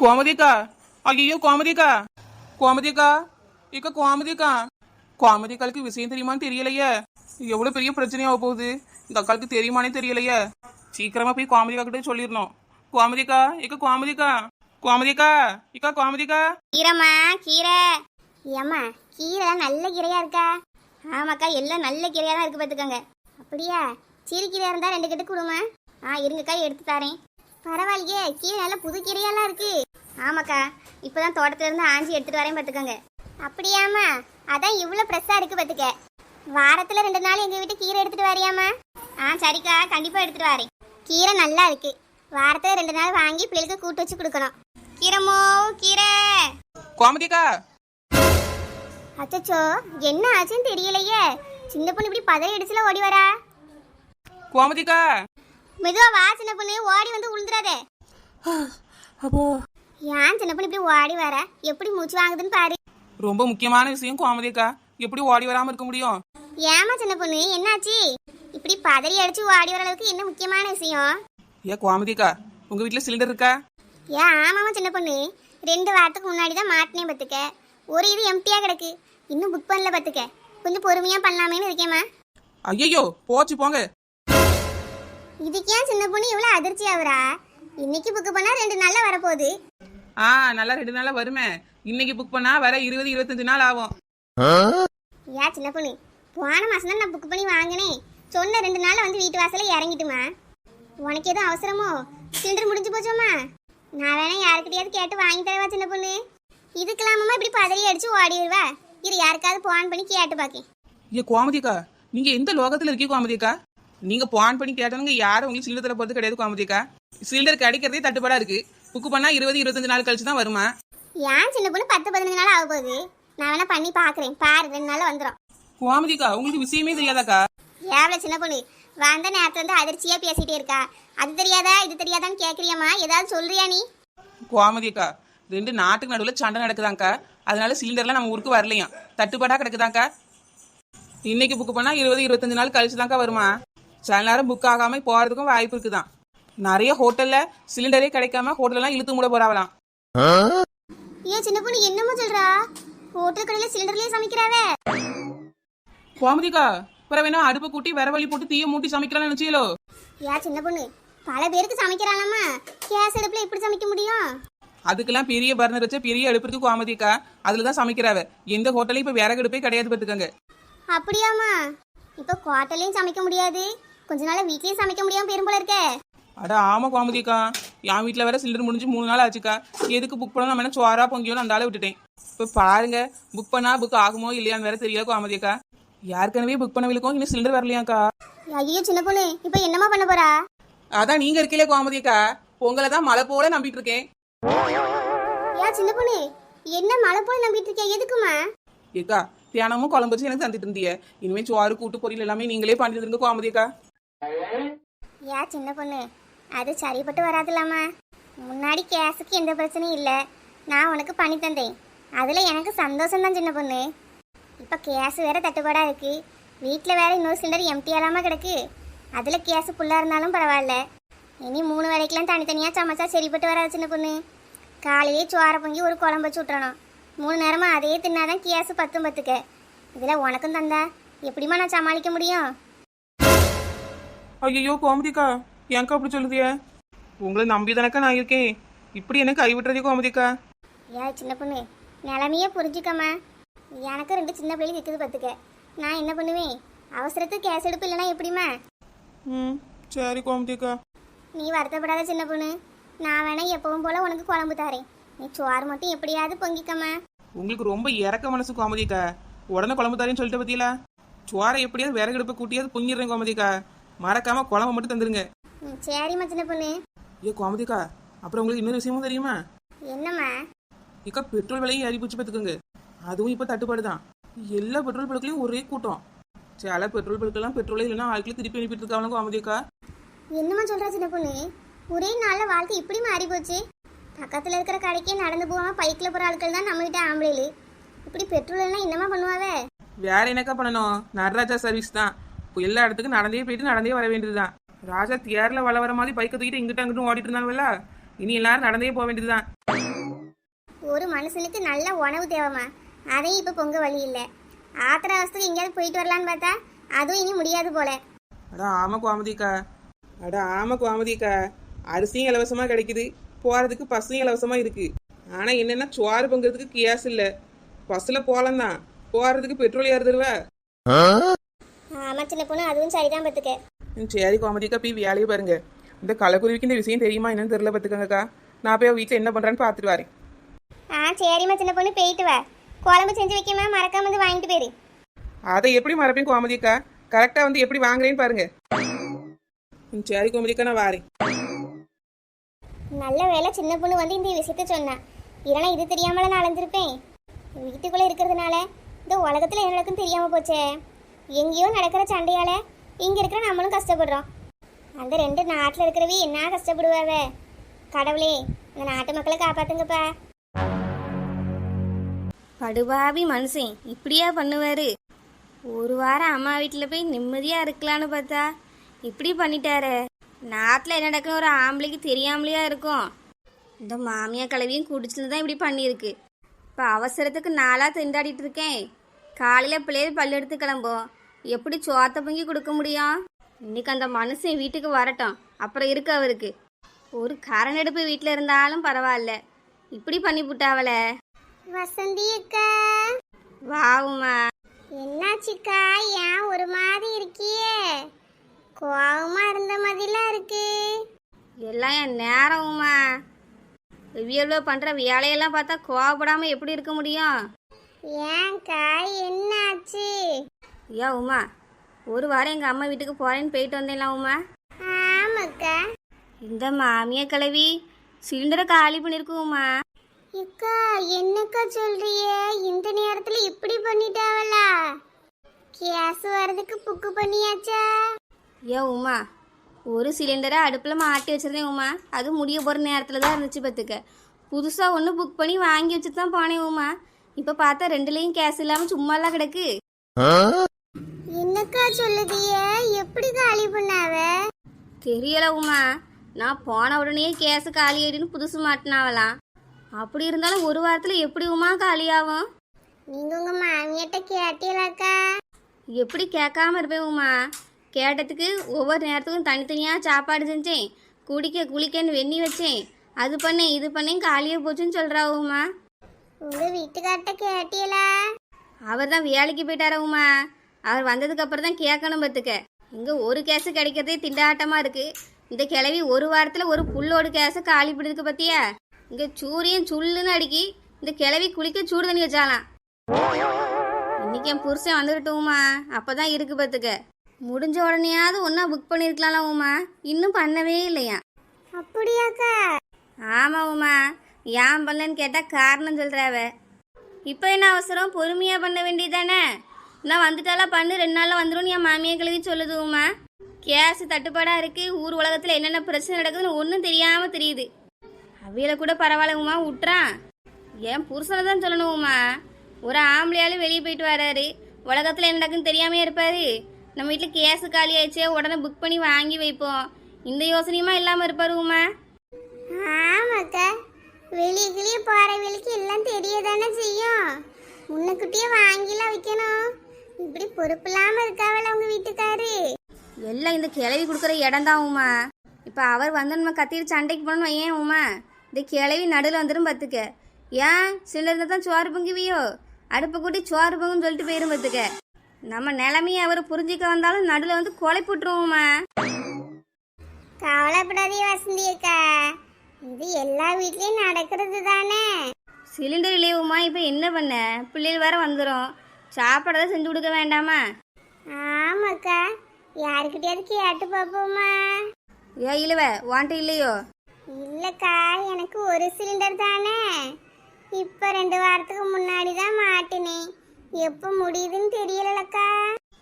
கோமதிக்கா, ஐயோ கோமதிக்கா, கோமதிக்கா, இக்க கோமதிக்கா. கோமதிக்காலுக்கு விஷயம் தெரியுமான்னு தெரியலையே. எவ்வளவு பெரிய பிரச்சனையாக போகுது, இந்த அக்காளுக்கு தெரியுமானே தெரியலையே. சீக்கிரமா போய் கோமதிக்கா கிட்ட சொல்லிடணும். கோமதிக்கா, இக்க கோமதிக்கா, கோமதிக்கா, இக்கா கோமதிக்கா. கீரைம்மா கீரை. ஏம்மா கீரை நல்ல கீரையா இருக்கா? ஆமாக்கா, எல்லாம் நல்ல கீரையா தான் இருக்கு பார்த்துக்கோங்க. அப்படியா? சிறு கீரையா இருந்தா 2 கட்டு கொடுமா. இருங்கக்கா, எடுத்து தரேன். பரவாயில்லையே, கீரை நல்ல புது கீரையெல்லாம் இருக்கு. ஆமாக்கா, இப்போதான் தோட்டத்துல இருந்து ஆஞ்சி எடுத்துட்டு வரேன் பார்த்துக்கோங்க. அப்படியாம்மா? அதான் இவ்வளோ ஃப்ரெஷ்ஷாக இருக்கு பார்த்துக்க. வாரத்தில் 2 நாள் எங்கள் வீட்டு கீரை எடுத்துட்டு வரியாம்மா? சரிக்கா, கண்டிப்பாக எடுத்துட்டு வரேன். கீரை நல்லா இருக்கு. வாரத்தில் 2 நாள் வாங்கி பிள்ளைகளுக்கு கூட்டு வச்சு கொடுக்கணும். கீரைமோ கீரை. கோமதிக்கா. அச்சச்சோ, என்ன ஆச்சுன்னு தெரியலையே. சின்ன பொண்ணு இப்படி பதவி அடிச்சுல ஓடி வரா. கோமதிக்கா. மெதுவா வா சின்ன பொண்ணு, ஓடி வந்து உளுந்துடாதே. அப்போ ஏன் சின்ன பொண்ணு இப்படி ஓடி வர? எப்படி மூச்சு வாங்குதுன்னு பாரு. ரொம்ப முக்கியமான விஷயம் கோமதிக்கா, எப்படி ஓடி வராம இருக்க முடியும்? ஏமா சின்ன பொண்ணு, என்னாச்சு? இப்படி பதறி அடிச்சு ஓடி வர அளவுக்கு என்ன முக்கியமான விஷயம்? கோமதிக்கா, உங்க வீட்டுல சிலிண்டர் இருக்கா? ஆமாமா சின்ன பொண்ணு, 2 வாரத்துக்கு முன்னாடி தான் மாட்டினேன் பத்துக்க. ஒரு இது எம்டியா கிடக்கு, இன்னும் புக் பண்ணல பத்துக்க. கொஞ்சம் பொறுமையா பண்ணலாமேன்னு இருக்கேம்மா. ஐயோ போச்சு போங்க. இதுக்கு ஏன் சின்ன பொண்ணு இவ்வளவு அதிர்ச்சி ஆகுறா? இன்னைக்கு புக் பண்ணா 2 நாள்ல வரப்போகுது. நல்லா 2 நாள்ல வருமே. இன்னைக்கு புக் பண்ணா வர 20-25 நாள் ஆகும். ஏன் சின்ன பொண்ணு, போன மாசம் தான் நான் புக் பண்ணி வாங்கினேன். சொன்ன 2 நாள்ல வந்து வீட்டு வாசல்ல இறங்கிட்டுமா. உனக்கு எதுவும் அவசரமோ? சிலிண்டர் முடிஞ்சு போச்சோமா? நான் வேணா யாருக்கிட்டையாவது கேட்டு வாங்கி தரவா சின்ன பொண்ணு? இதுக்கெல்லாமமா இப்படி பதறி அடிச்சு ஓடிடுவா? இது யாருக்காவது போன் பண்ணி கேட்டு பாக்கேன். கோமதிக்கா, நீங்க எந்த லோகத்துல இருக்கீங்க கோமதிக்கா? நீங்க போன் பண்ணி கேட்டவங்க யாரும் உங்களுக்கு சிலிண்டரை பொறுத்து கிடையாது கோமதிக்கா. சிலிண்டர் கிடைக்கிறதே தட்டுப்பாடா இருக்கு. புக் பண்ணா 20-25 நாள் கழிச்சு தான் வருமா? ஏன் சின்ன பொண்ணு 10-15 நாள் ஆக போகுது. நான் வேணா பண்ணி பாக்குறேன், பாரு 2 நாள்ல வந்துடும். கோமதிக்கா, உங்களுக்கு விஷயமே தெரியாதாக்கா? ஏவல சின்ன பொண்ணு, வந்த நேரத்துல இருந்து அதிர்ச்சியா பேசிட்டே இருக்கா. அது தெரியாதா இது தெரியாதான்னு கேக்குறியாமா? ஏதாவது சொல்றியா நீ? கோமதிக்கா, 2 நாட்டுக்கு நடுவில் சண்டை நடக்குதாங்க்கா. அதனால சிலிண்டர்லாம் நம்ம ஊருக்கு வரலையாம், தட்டுப்பாடா கிடக்குதாங்க்கா. இன்னைக்கு புக் பண்ணா 20-25 நாள் கழிச்சு தாங்க்கா வருமா. சில நேரம் புக் ஆகாம போறதுக்கும் வாய்ப்பு இருக்குதான். நிறைய ஹோட்டல்ல சிலிண்டரே கிடைக்காம ஹோட்டல்லாம் இழுத்து மூட போறாவலாம். ஏன் சின்ன பொண்ணு என்னமோ சொல்றா? ஹோட்டல் கடையில சிலிண்டர்லயே சமைக்கிறாவே. கோமதிக்கா, பிற வேணா அடுப்பு கூட்டி விரவழி போட்டு தீய மூட்டி சமைக்கலாம்னு நினைச்சீங்களோ? ஏன் சின்ன பொண்ணு, பல பேருக்கு சமைக்கிறாளாமா. கேஸ் அடுப்புல எப்படி சமைக்க முடியும்? அதுக்கெல்லாம் பெரிய பர்னர் வச்ச பெரிய அடுப்பு இருக்கு கோமதிக்கா, அதுலதான் சமைக்கிறாவ. எந்த ஹோட்டலையும் இப்ப விறகு அடுப்பே கிடையாது பார்த்துக்கங்க. அப்படியாமா? இப்ப ஹோட்டல்லையும் சமைக்க முடியாது, கொஞ்ச நாள் வீட்லயும் சமைக்க முடியாம பெரும்போல இருக்கே. அட ஆமா கோமதிக்கா, என் வீட்டுல வேற சிலிண்டர் முடிஞ்சு 3 நாள் ஆச்சுக்கா. எதுக்கு புக் பண்ணலாம், நம்ம என்ன சோறா பொங்கியோன்னு அந்த ஆளை விட்டுட்டேன். இப்ப பாருங்க, புக் பண்ணா புக் ஆகுமோ இல்லையான்னு வேற தெரியல கோமதிக்கா. யாருக்கனவே புக் பண்ணவங்களுக்கும் இன்னும் சிலிண்டர் வரலையாக்கா. ஐயோ சின்ன பொண்ணு, இப்ப என்னமா பண்ண போறா? அதான் நீங்க இருக்கீங்களே கோமதிக்கா, உங்களை தான் மழை போல நம்பிட்டு இருக்கேன். ஏன் சின்ன பொண்ணு, என்ன மழை போல நம்பிட்டு இருக்கியா? எதுக்குமா? ஏக்கா, தியானமும் குழம்பு வச்சு எனக்கு தந்துட்டு இருந்திய, இனிமே சோறு கூட்டு பொரியல் எல்லாமே நீங்களே பண்ணிட்டு இருங்க கோமதிக்கா. ஏன் சின்ன பொண்ணு, அது சரிப்பட்டு வராதுலாமா. முன்னாடி கேஸுக்கு எந்த பிரச்சனையும் இல்லை, நான் உனக்கு பண்ணி தந்தேன். அதுல எனக்கு சந்தோஷம் தான் சின்ன பொண்ணு. இப்ப கேஸ் வேற தட்டுப்பாடா இருக்கு, வீட்டுல வேற இன்னொரு சிலிண்டர் எம்டியாலாம கிடக்கு. அதுல கேஸ் ஃபுல்லா இருந்தாலும் பரவாயில்ல. இனி 3 வேளைக்கெல்லாம் தனித்தனியா சமைச்சா சரிப்பட்டு வராது சின்ன பொண்ணு. காலையிலே சோற பொங்கி ஒரு குழம்பு வச்சு விட்டுறணும். 3 நேரமா அதே தின்னாதான் கேஸ் பத்துக்க. இதுல உனக்கும் தந்தா எப்படிமா நான் சமாளிக்க முடியும்? ஐயோ கோமதிக்கா, ஏங்கா அப்படி சொல்லுதிய? உங்களை நம்பி தானக்கா நான் இருக்கேன், இப்படி என்ன கைவிட்டுறதே கோமதிக்கா? ஏன் சின்ன பொண்ணு, நிலைமையே புரிஞ்சுக்கம்மா. எனக்கு 2 சின்ன பிள்ளைகள் இருக்குது பார்த்துக்க. நான் என்ன பண்ணுவேன்? அவசரத்துக்கு கேஸ் எடுப்பு இல்லைன்னா எப்படிமா? சரி கோமதிக்கா. நீ வருத்தப்படாத சின்ன பொண்ணு, நான் வேணா எப்பவும் போல உனக்கு குழம்பு தாரேன். நீ சோறு மட்டும் எப்படியாவது பொங்கிக்கம்மா. உங்களுக்கு ரொம்ப இறக்க மனசு கோமதிக்கா, உடனே குழம்பு தாரேன்னு சொல்லிட்டு பத்தியில. சோறை எப்படியாவது விறகு எடுப்ப கூட்டியாவது பொங்கிடுறேன் கோமதிக்கா. மறக்காம குழம்பு மட்டும் தந்துருங்க. சரிம்மா சின்ன பொண்ணு. கோமதிக்கா, அப்புறம் உங்களுக்கு இன்னொரு விஷயமும் தெரியுமா? என்னம்மா? இக்கா, பெட்ரோல் விலையும் ஏறி போச்சு பார்த்துக்கோங்க. அதுவும் இப்போ தட்டுப்பாடுதான். எல்லா பெட்ரோல் பழுக்களையும் ஒரே கூட்டம். சில பெட்ரோல் பழுக்கெல்லாம் பெட்ரோலே இல்லைன்னா ஆட்களை திருப்பி அனுப்பிட்டு இருக்காங்க கோமதிக்கா. என்னம்மா சொல்ற சின்ன பொண்ணு? ஒரே நாள்ல வாழ்க்கை இப்படி மாறி போச்சு. பக்கத்துல இருக்கிற கடைக்கே நடந்து போகாம பைக்ல போற ஆட்கள் தான் நம்ம வீட்டு ஆம்பளைలు. இப்படி பெட்ரோல் எல்லாம் என்னமா பண்ணுவாவே? வேற என்னக்கா பண்ணணும், நடராஜா சர்வீஸ் தான். எல்லா இடத்துக்கும் நடந்தே போயிட்டு நடந்தே வர வேண்டியதுதான். ராஜா தியேர்ல வள வர மாதிரி பைக்கை தூக்கிட்டு இங்கிட்ட அங்கிட்டும் ஓடிட்டு இருந்தாங்கல்ல, இனி எல்லாரும் நடந்தே போக வேண்டியதுதான். ஒரு மனுஷனுக்கு நல்ல உணவு தேவைமா, அதையும் இப்போ பொங்க வழி இல்லை. ஆத்திர அவசத்துக்கு எங்கேயாவது போயிட்டு வரலான்னு பார்த்தா அதுவும் இனி முடியாது போல. அட ஆமா கோமதிக்கா, அட ஆமா கோமதிக்கா, அரிசியும் இலவசமா கிடைக்குது, போறதுக்கு பஸ்ஸும் இலவசமா இருக்கு. ஆனா என்னன்னா சோறு பொங்குறதுக்கு கேஸ் இல்ல. பஸ்ல போலாம் தான், போறதுக்கு பெட்ரோல் ஏறுதுருவ. ஆமா சின்ன பொண்ணு, அதுவும் சரிதான் பார்த்துக்க. சரி கோமதிக்கா, போய் வேலையை பாருங்க. இந்த கலக்குருவிக்கு இந்த விஷயம் தெரியுமா என்னன்னு தெரியல பார்த்துக்கங்கக்கா. நான் போய் வீட்டில் என்ன பண்றான்னு பார்த்துட்டு வரேன். சரிம்மா சின்ன பொண்ணு, போயிட்டு வா. குழம்பு செஞ்சு வைக்கமா, மறக்காம வந்து வாங்கிட்டு போயிரு. அதை எப்படி மறப்பேன் கோமதிக்கா, கரெக்டா வந்து எப்படி வாங்குறேன்னு பாருங்க. சரி கோமதிக்கா, நான் வாரேன். நல்ல வேலை சின்ன பொண்ணு வந்து இந்த விஷயத்த சொன்னா, இல்லைன்னா இது தெரியாமல நான் அலைஞ்சிருப்பேன். வீட்டுக்குள்ளே இருக்கிறதுனால இந்த உலகத்தில் என்ன நடக்குன்னு தெரியாமல் போச்சே. எங்கேயோ நடக்கிற சண்டையால் இங்கே இருக்கிற நம்மளும் கஷ்டப்படுறோம். அந்த ரெண்டு நாட்டில் இருக்கிறவி என்ன கஷ்டப்படுவாவே. கடவுளே, அந்த நாட்டு மக்களை காப்பாத்துங்கப்பா. படுபாவி மனுஷன் இப்படியா பண்ணுவாரு? ஒரு வாரம் அம்மா வீட்டில் போய் நிம்மதியாக இருக்கலான்னு பார்த்தா இப்படி பண்ணிட்டாரு. நாட்டில் என்ன நடக்குன்னு ஒரு ஆம்பளைக்கு தெரியாமலையா இருக்கும்? இந்த மாமியா கலவியும் குடிச்சுட்டு தான் இப்படி பண்ணியிருக்கு. இப்போ அவசரத்துக்கு நாளாக திண்டாடிட்டு இருக்கேன். காலையில் பிள்ளைகள் பல்லு எடுத்து கிளம்போம், எப்படி சோத்த பொங்கி கொடுக்க முடியும்? இன்னைக்கு அந்த மனுஷன் வீட்டுக்கு வரட்டும், அப்புறம் இருக்கு அவருக்கு. ஒரு கரண்டெடுப்பு வீட்டில் இருந்தாலும் பரவாயில்ல, இப்படி பண்ணி விட்டாவல. வசந்தி அக்கா, வாவுமா. என்னாச்சுக்கா? ஏன் ஒரு மாதிரி இருக்கியே? கோவமா இருந்த மாதிரிலாம் இருக்கு. எல்லாம் என் நேரம்மா. இவ்வளோ பண்ணுற வேலையெல்லாம் பார்த்தா கோவப்படாமல் எப்படி இருக்க முடியும்? ஏன்க்கா, என்னாச்சு? ஐயா உமா, ஒரு வாரம் எங்கள் அம்மா வீட்டுக்கு போகிறேன்னு போயிட்டு வந்தேன்லாம் உமா. ஆமாக்கா. இந்த மாமியா கிளவி சிலிண்டரை காலி பண்ணிருக்கு உமா. அக்கா, என்னக்கா சொல்றியே? இந்த நேரத்துல இப்படி பண்ணிட்டாவளா? கேஸ் வரதுக்கு புக்கு பண்ணியாச்சா? ஐயா உமா, ஒரு சிலிண்டரை அடுப்பில் மாட்டி வச்சிருந்தேன் உமா. அது முடிய போகிற நேரத்தில் தான் இருந்துச்சு பார்த்துக்க. புதுசாக ஒன்று புக் பண்ணி வாங்கி வச்சுட்டு தான் போனேன் உமா. இப்போ பார்த்தா ரெண்டுலேயும் கேஸ் இல்லாமல் சும்மாலாம் கிடக்கு. என்னக்கா சொல்லுதிய? எப்படி காலி பண்ணாவ? தெரியல உமா, நான் போன உடனே கேஸ் காலி ஆயிடுன்னு புதுசு மாட்டினாவலாம். அப்படி இருந்தாலும் ஒரு வாரத்தில் எப்படி உமா காலியாகும்? நீங்க உங்க மாமியாட்ட கேட்டீங்களாக்கா? எப்படி கேட்காம இருப்பேன் உமா. கேட்டதுக்கு ஒவ்வொரு நேரத்துக்கும் தனித்தனியாக சாப்பாடு செஞ்சேன், குடிக்க குளிக்கன்னு வெண்ணி வச்சேன், அது பண்ணேன் இது பண்ணேன், காலியாக போச்சுன்னு சொல்கிறா உமா. உங்க வீட்டுக்கார்ட்ட கேட்டீங்களா? அவர் தான் வேலைக்கு போயிட்டார உமா. அவர் வந்ததுக்கு அப்புறம் தான் கேட்கணும் பார்த்துக்க. இங்கே ஒரு கேஸு கிடைக்கிறதே திண்டாட்டமாக இருக்குது. இந்த கிளவி ஒரு வாரத்தில் ஒரு புல்லோடு கேஸை காலி பண்ணிருக்கு பார்த்தியா? இங்கே சூரியன் சுள்ளுன்னு அடிக்கி இந்த கிளவி குளிக்க சூடு தண்ணி வச்சாலாம். இன்னைக்கு என் புருஷன் வந்துக்கிட்டோம்மா, அப்போ தான் இருக்கு பார்த்துக்க. முடிஞ்ச உடனேயாவது ஒன்றா புக் பண்ணியிருக்கலாம்ல உமா, இன்னும் பண்ணவே இல்லையா? அப்படியாக்கா? ஆமாம் உமா, ஏன் பண்ணலன்னு கேட்டால் காரணம் சொல்கிறாவ. இப்போ என்ன அவசரம், பொறுமையாக பண்ண வேண்டியதானே? நான் வந்துட்டாலாம் பண்ணு, 2 நாளில் வந்துடும் என் மாமியை கழுவி சொல்லுது உமா. கேஸ் தட்டுப்பாடாக இருக்குது, ஊர் உலகத்தில் என்னென்ன பிரச்சனை நடக்குதுன்னு ஒன்றும் தெரியாமல் தெரியுது. அவையில கூட பரவாயில்ல உமா, விட்டுறான். என் புருஷனை தான் சொல்லணும் உமா. ஒரு ஆம்பளையாலும் வெளியே போயிட்டு வராரு, உலகத்தில் என்ன நடக்குன்னு தெரியாமே இருப்பாரு. நம்ம வீட்டில் கேஸு காலி ஆயிடுச்சே, உடனே புக் பண்ணி வாங்கி வைப்போம், இந்த யோசனையுமா இல்லாமல் இருப்பாரு உமா. ஆமாக்கா, வெளியே கிளியே போற வெளிக்கு எல்லாம் தெரியதானே செய்யும். முன்னக்குட்டியே வாங்கிலாம் வைக்கணும். இப்படி பொறுப்பு இல்லாம இருக்காவல உங்க வீட்டுக்காரு. எல்லாம் இந்த கிளவி கொடுக்குற இடம் தான் உமா. இப்போ அவர் வந்து நம்ம கத்திட்டு சண்டைக்கு போனோம் ஏன் உமா? இந்த கிளவி நடுவில் வந்துடும் பார்த்துக்க. ஏன் சிலர் தான் சோறு பொங்குவியோ, அடுப்பை கூட்டி சோறு பொங்குன்னு சொல்லிட்டு போயிடும் பார்த்துக்க. நம்ம நிலைமையை அவர் புரிஞ்சிக்க வந்தாலும் நடுவில் வந்து கொலை போட்டுருவோம்மா. கவலைப்படாதே வசந்தி அக்கா, இது எல்லா வீட்லயும் நடக்கிறது தானே. சிலிண்டர் இல்லையுமா, இப்போ என்ன பண்ண? பிள்ளைகள் வேற வந்துடும், சாப்பாடு தான் செஞ்சு கொடுக்க வேண்டாமா? ஆமாக்கா, யாருக்கிட்டையாவது கேட்டு பார்ப்போமா? ஏ இல்லவ வாண்ட்டு இல்லையோ? இல்லக்கா, எனக்கு ஒரு சிலிண்டர் தானே. இப்போ 2 வாரத்துக்கு முன்னாடி தான் மாட்டினேன். எப்போ முடியுதுன்னு தெரியலக்கா.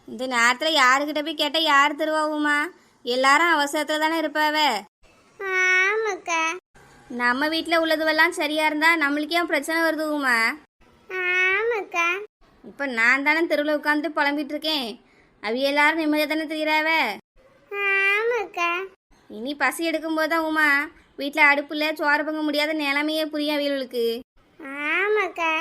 இந்த நேரத்தில் யாருக்கிட்ட போய் கேட்டால் யார் தருவாவுமா? எல்லாரும் அவசரத்தில் தானே இருப்பாவ. ஆமாக்கா. நம்ம வீட்டில் உள்ளதுவெல்லாம் சரியா இருந்தா நம்மளுக்கே பிரச்சனை வருதுமா. ஆமாக்கா. இப்போ நான் தானே தெருவில் உட்காந்துட்டு புலம்பிட்டு இருக்கேன், அவி எல்லாரும் நிம்மதியாக தானே தெரியுறாவ. ஆமாக்கா. இனி பசி எடுக்கும்போது தான் உமா வீட்டில் அடுப்பில் சோறு பொங்க முடியாத நிலைமையே புரியும் அவியலுக்கு. ஆமாக்கா.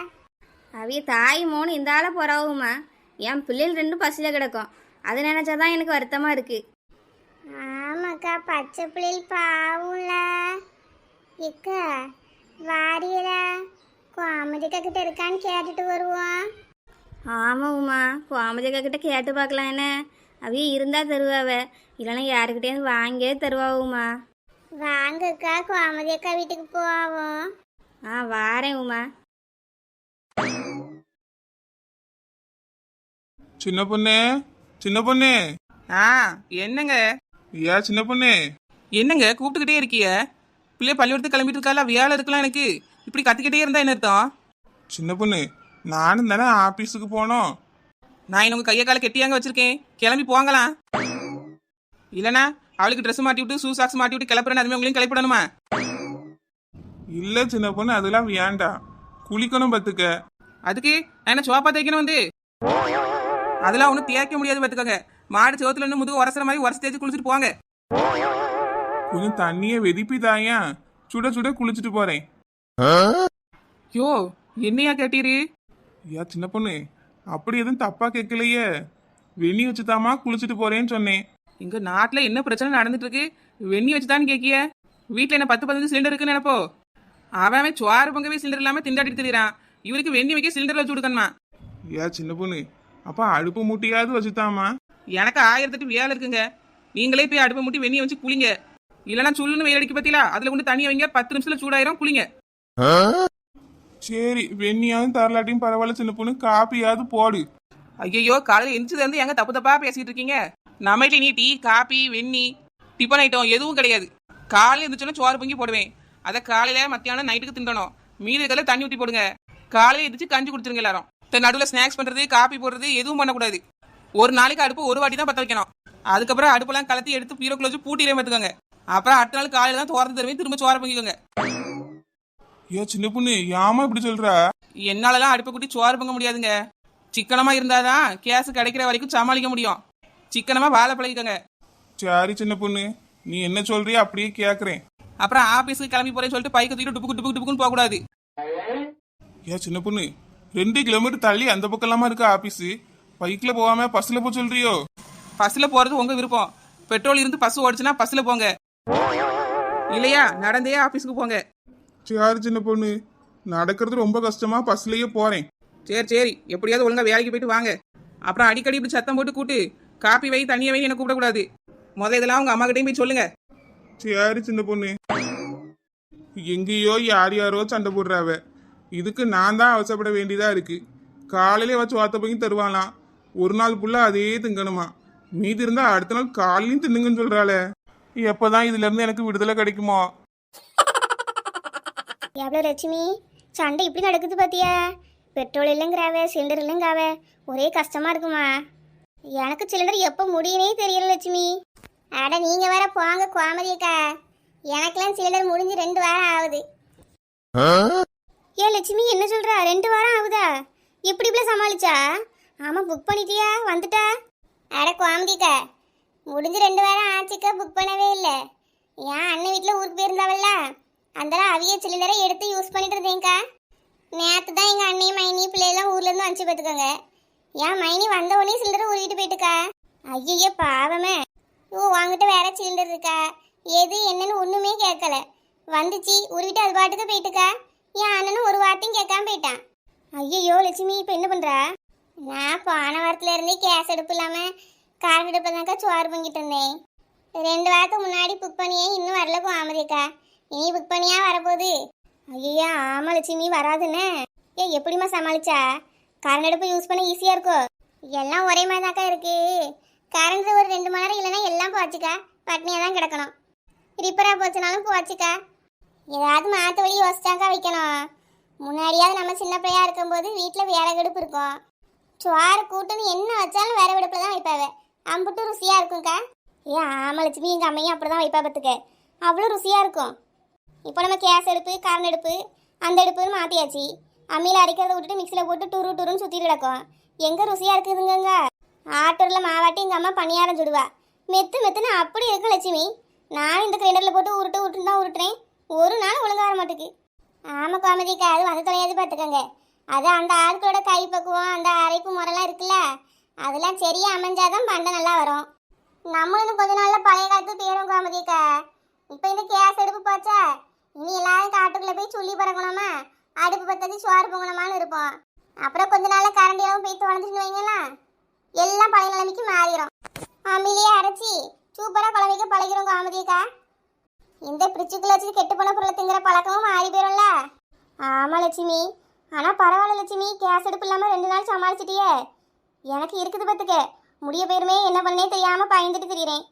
அவிய தாய் மோனு இந்த ஆளை போறாவுமா. என் பிள்ளைகள் ரெண்டும் பசியில் கிடக்கும். அதை நினச்சாதான் எனக்கு வருத்தமாக இருக்குது. ஆமாக்கா, பச்சை பிள்ளைகள் பாவும்ல. இக்கா வாரியரா கோமதிக்கா கிட்ட இருக்கான்னு கேட்டுட்டு வருவோம். ஆமாம் உமா, கோமதிக்கா கிட்ட கேட்டு பார்க்கலாம். என்ன அவிய இருந்தால் தருவாவ, இல்லைன்னா யாருக்கிட்டேருந்து வாங்கியே தருவாவுமா. வாங்கக்கா, கோமதி அக்கா வீட்டுக்கு போவோம். வாரேன் உமா. சின்ன பொண்ணு, சின்ன பொண்ணு. என்னங்க ஏன் சின்ன பொண்ணு? என்னங்க கூப்பிட்டுக்கிட்டே இருக்கிய? பிள்ளை பள்ளிக்கூடத்துக்கு கிளம்பிட்டு இருக்கால, வேலை இருக்கலாம் எனக்கு. இப்படி கத்திக்கிட்டே இருந்தா என்ன அர்த்தம்? சின்ன பொண்ணு, நானும் தானே ஆபீஸுக்கு போனோம். நான் உங்க கையை காலை கெட்டியாங்க வச்சிருக்கேன், கிளம்பி போங்களாம். இல்லனா அவளுக்கு ட்ரெஸ் மாட்டி விட்டு ஷூ சாக்ஸ் மாட்டி விட்டு கிளப்புறேன்னு அதுமே உங்களையும் கிளப்பிடணுமா? இல்ல சின்ன பொண்ணு, அதெல்லாம் வேண்டாம். குளிக்கணும் பத்துக்க. அதுக்கு நான் என்ன சோப்பா தைக்கணும் வந்து? அதெல்லாம் ஒன்றும் தேய்க்க முடியாது பார்த்துக்கோங்க. மாடு சோத்துல இருந்து முதுகு உரசுற மாதிரி உரசி தேய்ச்சி குளிச்சுட்டு போங்க. கொஞ்சம் தண்ணியை வெதிப்பி தாயா, சுட சுட குளிச்சுட்டு போறேன். யோ, என்னையா கேட்டீரு? ஏன் சின்ன பொண்ணு, அப்படி எதுவும் தப்பா கேட்கலையே. வெண்ணி வச்சுதாமா குளிச்சுட்டு போறேன்னு சொன்னேன். எங்க நாட்டுல என்ன பிரச்சனை நடந்துட்டு இருக்கு? வெண்ணி வச்சுதான்னு கேக்கிய? வீட்டுல என்ன 10-15 சிலிண்டர் இருக்குன்னு நினைப்போ? அவன் சோறு பொங்கவே சிலிண்டர் இல்லாம திண்டாடிட்டு தெரியுறான். இவருக்கு வெண்ணி வைக்க சிலிண்டர்ல வச்சு கொடுக்கணுமா? ஏன் சின்ன பொண்ணு, அப்ப அடுப்பு மூட்டையாவது வச்சுதாமா? எனக்கு 1008 வேலை இருக்குங்க. நீங்களே போய் அடுப்பை மூட்டி வெண்ணியை வச்சு குளிங்க. இல்லைன்னா சுள்ளுன்னு வெயில் அடிக்க பத்தியா, அதுல கொண்டு தண்ணியை வைங்க, 10 நிமிஷத்துல சூடாயிரும், குளிங்க. சரி, வெண்ணியாவது தரலாட்டியும் பரவாயில்ல சின்ன பொண்ணு, காப்பியாவது போடு. ஐயோ, காலையில் எந்திரிச்சது வந்து எங்க தப்பு தப்பா பேசிட்டு இருக்கீங்க? நம்மகிட்ட நீ டீ காப்பி வெண்ணி டிஃபன் ஐட்டம் எதுவும் கிடையாது. காலையில் இருந்துச்சுன்னா சோறு பொங்கி போடுவேன். அதை காலையில மத்தியானம் நைட்டுக்கு திண்டணும். மீதி இருக்கிறத தண்ணி ஊற்றி போடுங்க. காலையில் எந்திரிச்சு கஞ்சி கொடுத்துருங்க எல்லாரும். நடுவில் ஸ்நாக்ஸ் பண்றது காப்பி போடுறது எதுவும் பண்ணக்கூடாது. ஒரு நாளைக்கு அடுப்பு ஒரு வாட்டி தான் பற்ற வைக்கணும். அதுக்கப்புறம் அடுப்பெல்லாம் கலத்தி எடுத்து பீரோக்குள்ள வச்சு பூட்டிலே பார்த்துக்கோங்க. அப்புறம் அடுத்த நாள் காலையில தான் திறந்து தருவேன், திரும்ப சோறு பொங்கிக்கோங்க. ஏன் சின்ன பொண்ணு, ஏமா இப்படி சொல்ற? என்னாலலாம் அடுப்பை கூட்டி சோறு பொங்க முடியாதுங்க. சிக்கனமா இருந்தாதான் கேஸ் கிடைக்கிற வரைக்கும் சமாளிக்க முடியும். சிக்கனமா வாழை பழகிக்கோங்க. சரி சின்ன பொண்ணு, நீ என்ன சொல்றிய அப்படியே கேக்குறேன். அப்புறம் ஆபீஸுக்கு கிளம்பி போறேன்னு சொல்லிட்டு பைக்கை தூக்கிட்டு டுப்புக்கு டுப்புக்கு டுப்புக்குன்னு போக கூடாது. ஏன் சின்ன பொண்ணு, 2 கிலோமீட்டர் தள்ளி அந்த பக்கம்லாமா இருக்கா ஆபீஸ்? பைக்ல போகாம பஸ்ல போ சொல்றியோ? பஸ்ல போறது உங்க விருப்பம். பெட்ரோல் இருந்து பஸ் ஓடிச்சுன்னா பஸ்ல போங்க, இல்லையா நடந்தே ஆபீஸுக்கு போங்க. சரி சின்ன பொண்ணு, நடக்கிறது ரொம்ப கஷ்டமா, பஸ்லயே போறேன். சரி, எப்படியாவது ஒழுங்கா வேலைக்கு போயிட்டு வாங்க. அப்புறம் அடிக்கடி இப்படி சத்தம் போட்டு கூட்டு காப்பி வை தண்ணியை வை என்ன கூப்பிடக்கூடாது. முதல்ல இதெல்லாம் உங்க அம்மா கிட்டையும் போய் சொல்லுங்க. சரி சின்ன பொண்ணு. எங்கேயோ யார் யாரோ சண்டை போடுறாவ. இதுக்கு நான் தான் அவசரப்பட வேண்டியதா இருக்கு. காலையில வச்சு வார்த்தை போய் தருவாளாம், ஒரு நாள் ஃபுல்லா அதே திங்கணுமா. மீதி இருந்தா அடுத்த நாள் காலையிலும் தின்னுங்கன்னு சொல்றாளே. எப்பதான் இதுல இருந்து எனக்கு விடுதலை கிடைக்குமோ? எவ்வளோ லட்சுமி, சண்டை இப்படி நடக்குது பாத்தியா? பெட்ரோல் இல்லைங்கிறாவ, சிலிண்டர் இல்லைங்காவ, ஒரே கஷ்டமா இருக்குமா? எனக்கு சிலிண்டர் எப்போ முடியுனே தெரியல லட்சுமி. அட நீங்க வேற போங்க கோமதியக்கா, எனக்கெல்லாம் சிலிண்டர் முடிஞ்சு 2 வாரம் ஆகுது. ஏன் லட்சுமி என்ன சொல்றா? 2 வாரம் ஆகுதா? எப்படி இப்படி சமாளிச்சா? ஆமா, புக் பண்ணிட்டியா? வந்துட்டா? அட கோமதிக்கா, முடிஞ்சு 2 வாரம் ஆச்சுக்கா, புக் பண்ணவே இல்லை. என் அண்ணன் வீட்டில் ஊருக்கு போயிருந்தாவல்ல, அதெல்லாம் அவிய சிலிண்டரை எடுத்து யூஸ் பண்ணிட்டு இருந்தேங்க்கா. நேற்று தான் எங்கள் அண்ணையும் மைனி பிள்ளையெல்லாம் ஊர்லேருந்து வந்துச்சு பார்த்துக்கோங்க. என் மைனி வந்த உடனே சிலிண்டரை உருவிட்டு போயிட்டுக்கா. ஐயோ பாவமே. வாங்கிட்ட வேற சிலிண்டர் இருக்கா, எது என்னன்னு ஒன்றுமே கேட்கல. வந்துச்சு உருவிட்டு அது பாட்டுக்கு போயிட்டுக்கா. என் அண்ணனும் ஒரு வார்த்தையும் கேட்காம போயிட்டான். ஐயோ லட்சுமி, இப்போ என்ன பண்ணுறா? நான் போன வாரத்துல இருந்தே கேஸ் அடுப்பு இல்லாமல் கரண்ட் அடுப்பில் தான்க்கா சோறு பொங்கிட்டு இருந்தேன். 2 வாரத்துக்கு முன்னாடி புக் பண்ணியே இன்னும் வரல கோமதிக்கா. இனி புக் பண்ணியா வரப்போகுது? ஐயா ஆமா லட்சுமி, வராதுன்னு. எப்படிமா சமாளிச்சா? கரண்ட் அடுப்பு யூஸ் பண்ண ஈஸியாக இருக்கும். எல்லாம் ஒரே மாதிரி தாக்கா இருக்கு. கரண்ட் ஒரு 2 மணி நேரம் இல்லைன்னா எல்லாம் போச்சுக்கா, பட்னியாக தான் கிடக்கணும். ரிப்பராக போச்சுனாலும் போச்சுக்கா. ஏதாவது மாற்று வழி யோசிச்சாக்கா வைக்கணும். முன்னாடியாவது நம்ம சின்ன பிள்ளையா இருக்கும்போது வீட்டில் விறகு அடுப்பு இருக்கும். சோறு கூட்டுன்னு என்ன வச்சாலும் விறகு அடுப்பில் தான் வைப்பாவே, அம்புட்டு ருசியாக இருக்கும்க்கா. ஆமா லட்சுமி, எங்கள் அம்மையும் அப்படி தான் வைப்பா பார்த்துக்க, அவ்வளோ ருசியாக இருக்கும். இப்போ நம்ம கேஸ் அடுப்பு கரண்ட் அடுப்பு அந்த அடுப்புன்னு மாற்றியாச்சு. அம்மியில் அரைக்கிறத விட்டுட்டு மிக்சியில் போட்டு டூருன்னு சுற்றிட்டு கிடக்கும். எங்கே ருசியாக இருக்குதுங்க. ஆட்டூரில் மாவாட்டி எங்கள் அம்மா பணியாரம் சுடுவா, மெத்துன்னு அப்படி இருக்கு லட்சுமி. நானும் இந்த கிரைண்டரில் போட்டு உருட்டுன்னு தான் உருட்டுறேன், ஒரு நாள் ஒழுங்காக வர மாட்டேக்கு. ஆமா கோமதிக்கா, அது வந்து தொலையாது பார்த்துக்கோங்க. அது அந்த ஆட்களோட கைப்பக்குவம், அந்த அரைப்பு முறைலாம் இருக்குல்ல, அதெல்லாம் சரியா அமைஞ்சாதான் பண்டை நல்லா வரும். நம்மளும் இன்னும் கொஞ்ச நாள்ல பழைய காலத்து பேரும் கோமதிக்கா. இப்போ இந்த கேஸ் அடுப்பு போச்சா, இனி எல்லாரும் காட்டுக்குள்ள போய் சுள்ளி பறக்கணுமா, அடுப்பு பத்தது சோறு பொங்கணுமான்னு இருப்போம். அப்புறம் கொஞ்ச நாள்ல கரண்டியாவும் போய் தொலைஞ்சிட்டு வைங்களா, எல்லாம் பழைய நிலைமைக்கு மாறிடும். அம்மிலேயே அரைச்சி சூப்பரா குழம்பைக்கு பழகிறோம் கோமதிக்கா. இந்த பிரிட்ஜுக்குள்ள வச்சு கெட்டு போன பொருளை திங்கிற பழக்கமும் மாறி போயிரும்ல. ஆமா லட்சுமி, ஆனா பரவாயில்ல லட்சுமி, கேஸ் அடுப்பு இல்லாம 2 நாள் சமாளிச்சிட்டியே. எனக்கு இருக்குது பத்துக்க, முடிய போயிருமே என்ன பண்ணே தெரியாம பயந்துட்டு திரியிறேன்.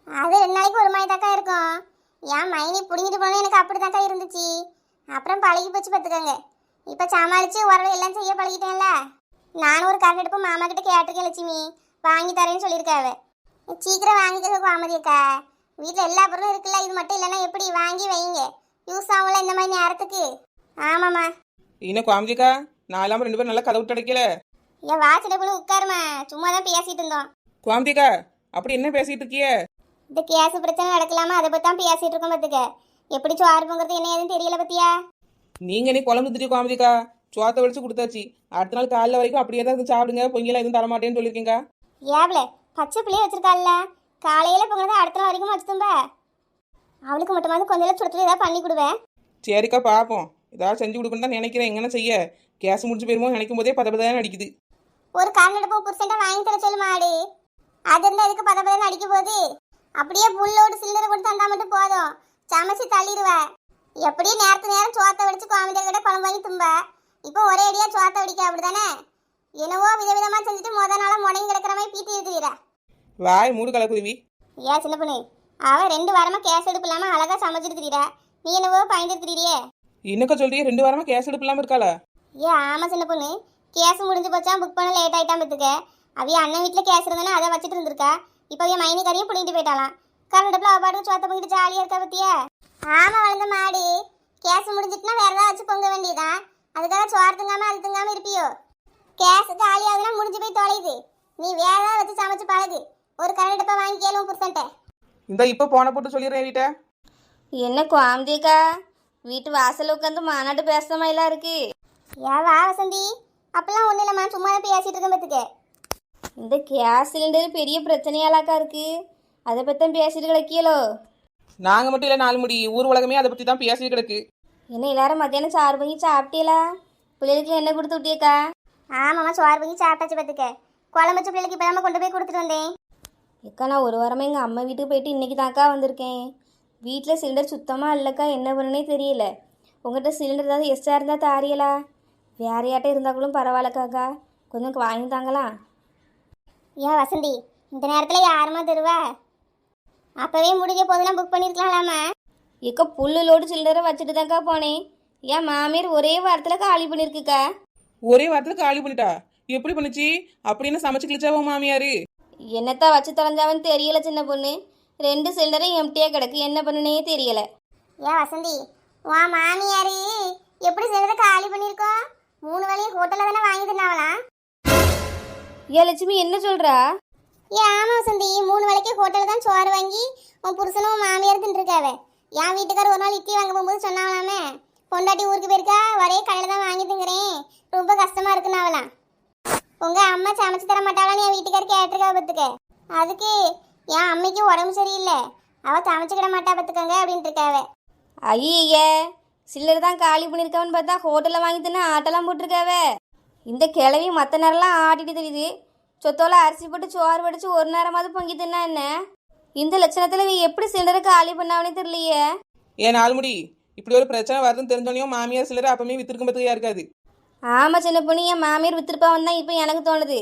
அது 2 நாளைக்கு ஒரு மாதிரி தாக்கா இருக்கும். என் மைனி புடிங்கிட்டு போனது எனக்கு அப்படித்தாக்கா இருந்துச்சு. அப்புறம் பழகி போச்சு பார்த்துக்கோங்க. இப்போ சமாளிச்சு உறவு எல்லாம் செய்ய பழகிட்டேன்ல. நானும் ஒரு கரண்ட் அடுப்பு மாமா கிட்ட கேட்டிருக்கேன் லட்சுமி, வாங்கி தரேன்னு சொல்லியிருக்காவ. சீக்கிரம் வாங்கிக்க கோமதியக்கா. வீட்டில் எல்லா பொருளும் இருக்குல்ல, இது மட்டும் இல்லைன்னா எப்படி, வாங்கி வைங்க, யூஸ் ஆகும்ல இந்த மாதிரி நேரத்துக்கு. ஆமாம்மா. இன்னும் கோமதிக்கா, நான் இல்லாமல் 2 பேரும் நல்லா கதை விட்டு அடைக்கல. ஏன் வாட்சிட கூட உட்காருமா, சும்மா தான் பேசிட்டு இருந்தோம். கோமதிக்கா, அப்படி என்ன பேசிட்டு இருக்கிய? இந்த கேஸ் பிரச்சனை நடக்கலாமா, அதை பற்றி தான் பேசிட்டு இருக்கோம் பார்த்துக்க. எப்படி சோறு பொங்குறது என்ன ஏதுன்னு தெரியல பத்தியா. நீங்க நீ குழம்பு திட்டி கோமதிக்கா, சோத்தை வலிச்சு கொடுத்தாச்சு. அடுத்த நாள் காலைல வரைக்கும் அப்படியே தான் சாப்பிடுங்க, பொங்கலாம் எதுவும் தரமாட்டேன்னு சொல்லியிருக்கீங்க. ஏவல பச்சை பிள்ளைய வச்சிருக்காள்ல, காலையில பொங்கல் அடுத்த நாள் வரைக்கும் வச்சுதும்ப. அவளுக்கு மட்டுமாவது கொஞ்சம் சுடுத்துல ஏதாவது பண்ணி கொடுவேன். சரிக்கா, பார்ப்போம். ஏதாவது செஞ்சு கொடுக்கணும் தான் நினைக்கிறேன். எங்கன்னா செய்ய கேஸ் முடிச்சு போயிருமோ நினைக்கும் போதே பதப்பதான் அடிக்குது. ஒரு கரண்டடுப்பு புருஷன்ட்ட வாங்கி தர சொல்லு மாடு. அது இருந்தா இதுக்கு பதப்பதான் அடிக்க போகுது. அப்படியே புல்லோடு சில்லறை கொடுத்து தந்தா மட்டும் போதும், சமைச்சு தள்ளிடுவேன். எப்படியும் நேரம் சோத்தை வடிச்சு கோமதியை கிட்ட குழம்பு வாங்கி தும்ப. இப்போ ஒரே அடியா சோத்தை வடிக்க அப்படிதானே. என்னவோ விதவிதமா செஞ்சுட்டு முத நாள முடங்கி கிடக்கிற மாதிரி பீத்தி இருக்கிற. வாய் மூடு கலக்குருவி. ஏன் சின்ன பொண்ணு, அவ 2 வாரமா கேஸ் எடுப்பு இல்லாம அழகா சமைச்சிட்டு திரியிற, நீ என்னவோ பயந்துட்டு திரியிறியே. என்னக்கா சொல்றீங்க, 2 வாரமா கேஸ் எடுப்பு இல்லாம இருக்காளா? ஆமா சின்ன பொண்ணு, கேஸ் முடிஞ்சு போச்சா, புக் பண்ண லேட் ஆயிட்டான் பத்துக்க. அவைய அண்ணன் வீட்டுல கேஸ் இருந்தனா அதை வச்சுட்டு இருந்திருக்கா. இப்போ அவைய மைனிக்காரையும் பிடிக்கிட்டு போயிட்டாலாம். கரண்டடுப்புல அவ பாட்டுக்கு சோத்த பொங்கிட்டு ஜாலியா இருக்கா பத்தியா. ஆமா வளர்ந்த மாடு, கேஸ் முடிஞ்சிட்டுனா வேற ஏதாவது வச்சு பொங்க வேண்டியதான். அதுக்காக சோறு திங்காம அது திங்காம இருப்பியோ? கேஸ் காலி ஆகுதுன்னா முடிஞ்சு போய் தொலையுது. நீ வேற ஏதாவது வச்சு சமைச்சு பழகு. ஒரு கரண்டடுப்பை வாங்கி கேளும் புருஷன்ட்ட. இந்த இப்போ போன போட்டு சொல்லிடுறேன் வீட்டை. என்ன கோமதிக்கா, வீட்டு வாசல் உட்காந்து மாநாடு பேசுற மாதிரிலாம் இருக்கு. ஏன் வா வசந்தி, அப்பெல்லாம் ஒன்றும் இல்லைம்மா, சும்மா தான் பேசிட்டு இருக்கேன் பத்துக்க. இந்த கேஸ் சிலிண்டர் பெரிய பிரச்சனையாலாக்கா இருக்கு, அதை பற்றி பேசிட்டு கிடக்கியலோ. நாங்க மட்டும் இல்ல, 4 முடி ஊர் உலகமே அதை பத்தி தான் பேசிட்டு கிடக்கு. என்ன எல்லாரும் மத்தியானம் சாறு பண்ணி சாப்பிட்டீங்களா? பிள்ளைகளுக்கு என்ன கொடுத்து விட்டியக்கா? ஆமாம்மா, சோறு பொங்கி சாப்பிட்டாச்சு பத்துக்க. குழம்பு வச்ச பிள்ளைக்கு இப்போ கொண்டு போய் கொடுத்துட்டு வந்தேன். அக்கா, நான் ஒரு வாரமாக எங்கள் அம்மா வீட்டுக்கு போயிட்டு இன்றைக்கி தான்க்கா வந்திருக்கேன். வீட்டில் சிலிண்டர் சுத்தமாக இல்லைக்கா, என்ன பண்ணுனே தெரியல. உங்கள்கிட்ட சிலிண்டர் ஏதாவது எக்ஸ்ட்ரா இருந்தால் தாரியலா? வேற யார்ட்ட இருந்தால் கூட பரவாயில்லக்காக்கா, கொஞ்சம் வாங்கி தாங்களா? ஏன் வசந்தி, இந்த நேரத்தில் யாருமா தருவா? அப்போவே முடிஞ்ச போதெல்லாம் புக் பண்ணியிருக்கலாம்லாமா. ஏக்கா, புல்லு லோடு சிலிண்டரை வச்சுட்டு தான்க்கா போனேன். என் மாமியார் ஒரே வாரத்தில் காலி பண்ணியிருக்குக்கா. ஒரே வாரத்துல காலி பண்ணிட்டா? எப்படி பண்ணுச்சு? அப்படின்னு சமைச்சு கிழிச்சாவோ மாமியாரு? என்னத்தா வச்சு தொலைஞ்சாவன்னு தெரியல சின்ன பொண்ணு. 2 சிலிண்டரும் எம்டியாக கிடக்கு, என்ன பண்ணுனே தெரியல. ஏன் வசந்தி, உன் மாமியாரு எப்படி செய்யறத காலி பண்ணியிருக்கோம்? 3 வேளையும் ஹோட்டலில் தானே வாங்கி தின்னாவலாம். ஏ லட்சுமி, என்ன சொல்கிறா? ஆமா வசந்தி, 3 வேளைக்கு ஹோட்டலில் தான் சோறு வாங்கி உன் புருஷனும் உன் மாமியார் தின்றுருக்காவ. என் வீட்டுக்காரர் ஒரு நாள் இட்லி வாங்க போகும்போது சொன்னாவலாமே, பொண்டாட்டி ஊருக்கு போயிருக்கா, ஒரே கடையில் தான் வாங்கி திங்குறேன், ரொம்ப கஷ்டமா இருக்குன்னாவலாம். உங்க அம்மா சமைச்சு தர மாட்டாளான்னு என் வீட்டுக்காரர் கேட்டிருக்கா பத்துக்க. அதுக்கு என் அம்மைக்கு உடம்பு சரியில்லை, அவள் சமைச்சுக்கிட மாட்டா பத்துக்கங்க அப்படின்ட்டு இருக்காவ. ஐயே, சில்லர் தான் காலி பண்ணியிருக்காவன்னு பார்த்தா ஹோட்டலில் வாங்கி தின்னா ஆட்டெல்லாம் போட்டிருக்காவ. இந்த கிளவி மற்ற நேரம்லாம் ஆட்டிட்டு தெரியுது. சொத்தோல அரிசி போட்டு சோறு வடிச்சு ஒரு நேரமாவது பொங்கி தின்னா என்ன? இந்த லட்சணத்தில் இவ எப்படி சிலிண்டரை காலி பண்ணாவனே தெரியலையே. ஏன் 4 முடி, இப்படி ஒரு பிரச்சனை வருதுன்னு தெரிஞ்சோனையும் மாமியார் சிலர் அப்பவுமே வித்திருக்கும் பத்திரியா இருக்காது. ஆமாம் சின்ன பொண்ணு, என் மாமியார் வித்திருப்பாவன் தான் இப்போ எனக்கு தோணுது.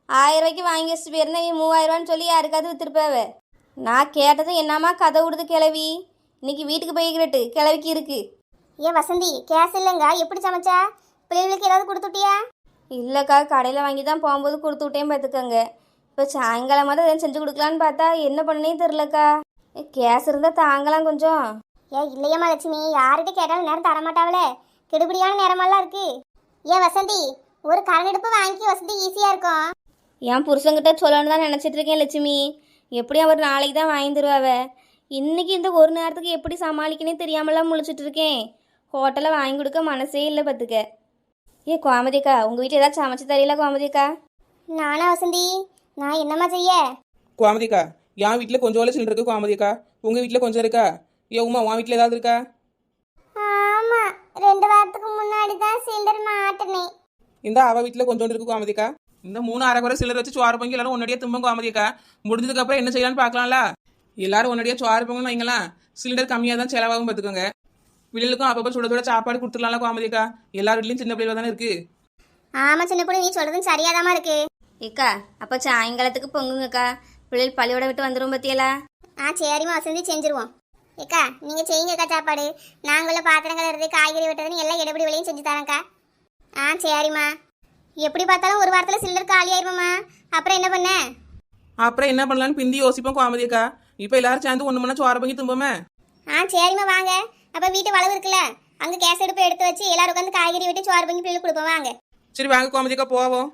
1000 ரூபாய்க்கு வாங்கி வச்சுட்டு போயிருந்தா இவன் 3000 ரூபான்னு சொல்லி யாருக்காவது வித்திருப்பாவ. நான் கேட்டதும் என்னம்மா கதை விடுது கிளவி, இன்னைக்கு வீட்டுக்கு போய்கிட்டு கிளவிக்கு இருக்கு. ஏன் வசந்தி, கேஸ் இல்லைங்க, எப்படி சமைச்சா? பிள்ளைகளுக்கு ஏதாவது கொடுத்துட்டியா? இல்லைக்கா, கடையில் வாங்கி தான் போகும்போது கொடுத்து விட்டேன் பார்த்துக்கோங்க. இப்போ சாயங்காலமாக தான் எதுவும் செஞ்சு கொடுக்கலான்னு பார்த்தா என்ன பண்ணனே தெரிலக்கா. கேஸ் இருந்தால் தாங்கலாம் கொஞ்சம். ஏன் இல்லையம்மா லட்சுமி, யார்கிட்ட கேட்டாலும் நேரம் தரமாட்டாவளே, கெடுபடியான நேரமெல்லாம் இருக்கு. ஏன் வசந்தி, ஒரு கரண்டடுப்பு வாங்கி வசதி ஈஸியாக இருக்கும். என் புருஷங்கிட்ட சொல்லணும்னு தான் நினச்சிட்டு இருக்கேன் லட்சுமி. எப்படியும் அவர் நாளைக்கு தான் வாங்கி தருவாவ. இன்னைக்கு இந்த ஒரு நேரத்துக்கு எப்படி சமாளிக்கனே தெரியாமலாம் முழிச்சிட்டு இருக்கேன். ஹோட்டலில் வாங்கி கொடுக்க மனசே இல்லை பார்த்துக்க. ஏ கோமதிக்கா, உங்கள் வீட்டில் ஏதாச்சும் சமைச்சு தரீங்களா கோமதிக்கா? நானா வசந்தி? நான் என்னம்மா செய்ய? கோமதிக்கா, என் வீட்டில் கொஞ்சம் சில்லர் இருக்கு கோமதிக்கா. உங்கள் வீட்டில் கொஞ்சம் இருக்கா? ஏ உமா, உன் வீட்டில் ஏதாவது இருக்கா? ஆமா, 2 வாரத்துக்கு முன்னாடி தான் சிலிண்டர் மாட்டினேன். இந்த அவ வீட்டில் கொஞ்சோண்டு இருக்கு கோமதிக்கா. இந்த 3 அரைக்குறை சில்லர் வச்சு சோறு பொங்கி எல்லாரும் ஒன்னடியே தும்பம் கோமதிக்கா. முடிஞ்சதுக்கு அப்புறம் என்ன செய்யலாம்னு பார்க்கலாம்ல. எல்லாரும் ஒன்னடியே சோறு பொங்கல் வைங்களேன். சிலிண்டர் கம்மியாக தான் செலவாகும் பார்த்துக்கோங்க. வீடுகளுக்கும் அப்பப்போ சுட சுட சாப்பாடு கொடுத்துடலாம்ல கோமதிக்கா. எல்லார் வீட்லையும் சின்ன பிள்ளைகள் தானே இருக்கு. ஆமா சின்ன பொண்ணு, நீ சொல்றதும் சரியாதாமா இருக்கு. ஏக்கா, அப்போ சாயங்காலத்துக்கு பொங்குங்கக்கா. பிள்ளைகள் பள்ளியோட விட்டு வந்துடும் பத்தியலா? சரிம்மா வசந்தி, செஞ்சிருவோம். ஏக்கா நீங்க செய்யுங்கக்கா சாப்பாடு. நாங்கள பாத்திரம் கழுவுறது, காய்கறி வெட்டுறதுன்னு எல்லாம் எடுபடி வேலையும் செஞ்சு தரேன்க்கா. சரிம்மா. எப்படி பார்த்தாலும் ஒரு வாரத்தில் சிலிண்டர் காலி ஆயிருமாம்மா. அப்புறம் என்ன பண்ண? அப்புறம் என்ன பண்ணலான்னு பிந்தி யோசிப்போம் கோமதிக்கா. இப்போ எல்லாரும் சேர்ந்து ஒன்று மணி சோறு பொங்கி தும்போமே. சரிம்மா வாங்க. அப்போ வீட்டு வளவு இருக்குல்ல, அங்கே கேஸ் அடுப்பு எடுத்து வச்சு எல்லாரும் உட்காந்து காய்கறி வெட்டி சோறு பொங்கி பிள்ளை கொடுப்போம் வாங்க. சரி வாங்க கோமதிக்கா போவோம்.